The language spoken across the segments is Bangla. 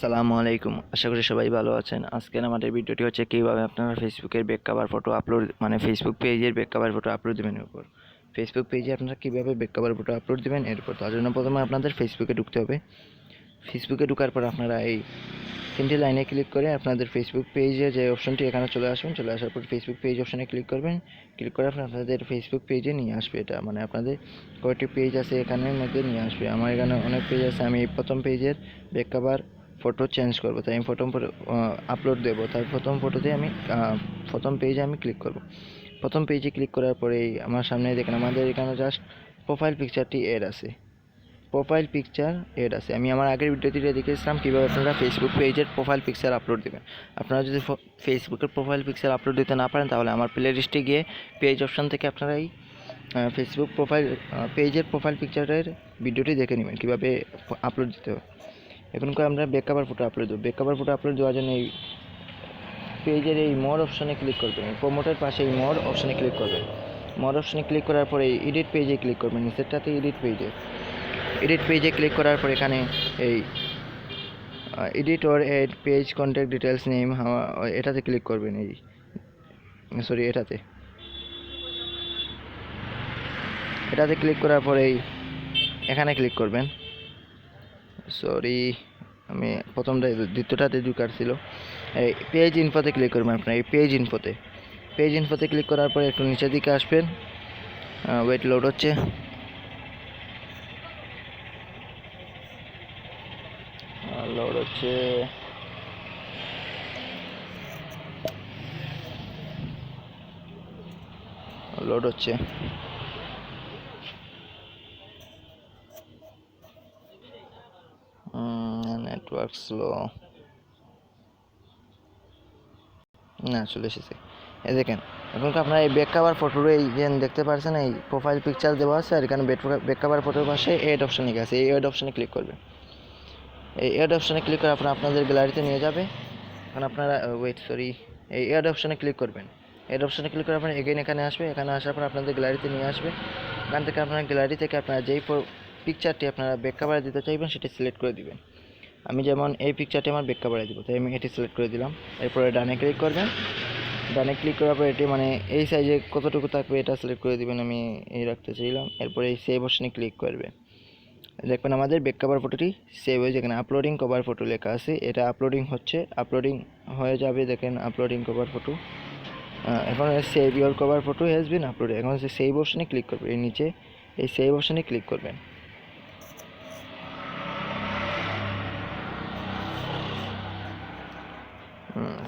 আসসালামু আলাইকুম। আশা করি সবাই ভালো আছেন। আজকের আমাদের ভিডিওটি হচ্ছে কীভাবে আপনারা ফেসবুকের back cover photo upload Facebook পেজের ব্যাক কভার ফটো আপলোড দেবেন এর উপর। ফেসবুক পেজে আপনারা কীভাবে ব্যাক কভার ফটো আপলোড দেবেন এর উপর। তার জন্য প্রথমে আপনাদের ফেসবুকে ঢুকতে হবে। ফেসবুকে ঢোকার পর আপনারা এই তিনটি লাইনে ক্লিক করে আপনাদের ফেসবুক পেজে যে অপশনটি এখানে চলে আসবেন। চলে আসার পর ফেসবুক পেজ অপশনে ক্লিক করবেন। ক্লিক করে আপনাদের ফেসবুক পেজে নিয়ে আসবে। এটা আপনাদের কয়টি পেজ আছে এখানের মধ্যে নিয়ে আসবে। আমার এখানে অনেক পেজ আছে। আমি প্রথম পেজের ব্যাক কভার ফটো চেঞ্জ করব, তাই আমি প্রথম আপলোড দেবো। তাই প্রথম ফটোতে আমি প্রথম পেজে আমি ক্লিক করব। প্রথম পেজে ক্লিক করার পরেই আমার সামনে দেখেন আমাদের এখানে জাস্ট প্রোফাইল পিকচারটি এড আছে। আমি আমার আগের ভিডিওতে দেখিয়েছিলাম কীভাবে আপনারা ফেসবুক পেজের প্রোফাইল পিকচার আপলোড দেবেন। আপনারা যদি ফেসবুকের প্রোফাইল পিকচার আপলোড দিতে না পারেন তাহলে আমার প্লে লিস্টে গিয়ে পেজ অপশান থেকে আপনারা এই ফেসবুক পেজের প্রোফাইল পিকচারের ভিডিওটি দেখে নেবেন কীভাবে আপলোড দিতে হবে। এখন করে আমরা ব্যাক কভার ফটো আপলোড দেবো। ব্যাক কভার ফটো আপলোড দেওয়ার জন্য এই পেজের এই মোর অপশানে ক্লিক করবেন। প্রোমোটের পাশে এই মোর অপশানে ক্লিক করবেন। মোর অপশানে ক্লিক করার পরে এই এডিট পেজে ক্লিক করবেন। নিচেরটাতে এডিট পেজে ক্লিক করার পর এখানে এই edit or add page contact details name এটাতে ক্লিক করবেন। এটাতে ক্লিক করার পরে এখানে ক্লিক করবেন। আমি প্রথমটা দ্বিতীয়টাতে ঢুকার ছিল। এই পেজ ইনফোতে ক্লিক করবেন। আপনার এই পেজ ইনফোতে ক্লিক করার পরে একটু নিচের দিকে আসবেন। ওয়েট লোড হচ্ছে। লোড হচ্ছে নেটওয়ার্ক স্লো না, চলে এসেছে। এই দেখেন এখন তো আপনারা এই ব্যাক কভার ফটোর এই যে দেখতে পাচ্ছেন এই প্রোফাইল পিকচার দেওয়া আছে, আর এখানে ব্যাক কভার ফটোর পাশে এড অপশন লিখে আছে। এই এড অপশনে ক্লিক করবেন। এই এড অপশনে ক্লিক করে আপনাদের গ্যালারিতে নিয়ে যাবে। এখন আপনারা এই এড অপশনে ক্লিক করবেন। এড অপশনে ক্লিক করে আপনারা এগেইন এখানে আসবে। এখানে আসার পর আপনাদের গ্যালারিতে নিয়ে আসবে। এখান থেকে আপনার গ্যালারি থেকে আপনারা যেই পিকচারটি আপনারা ব্যাক কভারে দিতে চাইবেন সেটি সিলেক্ট করে দিবেন। আমি যেমন এই পিকচারটি আমার ব্যাক কভারে দিব, তাই আমি এটি সিলেক্ট করে দিলাম। এরপরে ডানে ক্লিক করবেন। ডানে ক্লিক করার পর এটি এই সাইজে কতটুকু থাকবে এটা সিলেক্ট করে দিবেন। আমি এই রাখতে চাইলাম। এরপরে এই সেভ অপশনে ক্লিক করবে। দেখবেন আমাদের ব্যাক কভার ফটোটি সেভ হয়ে যেখানে আপলোডিং কভার ফটো লেখা আছে এটা আপলোডিং হয়ে যাবে। দেখেন আপলোডিং কভার ফটো। এখন save your cover photo has been upload. এখন সেভ অপশনে ক্লিক করবে। এর নিচে এই সেভ অপশনে ক্লিক করবেন।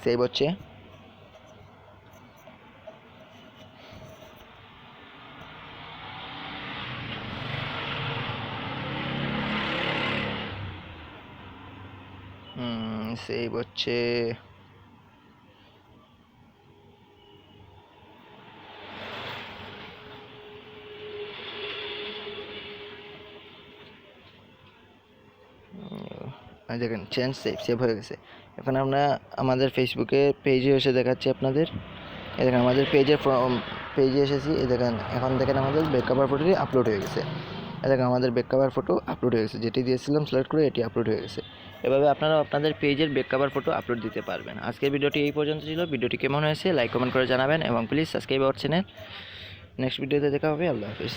সেভ হচ্ছে। সেভ হচ্ছে। দেখেন সেভ হয়ে গেছে। এখন আমরা আমাদের ফেসবুকে পেজে এসে দেখাচ্ছি আপনাদের। এই দেখেন আমাদের পেজে এসেছি। এই দেখেন এখন দেখেন আমাদের ব্যাক কভার ফটোটি আপলোড হয়ে গেছে। এই দেখেন আমাদের ব্যাক কভার ফটো আপলোড হয়ে গেছে। যেটি দিয়েছিলাম সিলেক্ট করে এটি আপলোড হয়ে গেছে। এভাবে আপনারা আপনাদের পেজের ব্যাক কভার ফটো আপলোড দিতে পারবেন। আজকের ভিডিওটি এই পর্যন্ত ছিল। ভিডিওটি কেমন হয়েছে লাইক কমেন্ট করে জানাবেন এবং please subscribe our channel. Next ভিডিওতে দেখা হবে। আল্লাহ হাফিজ।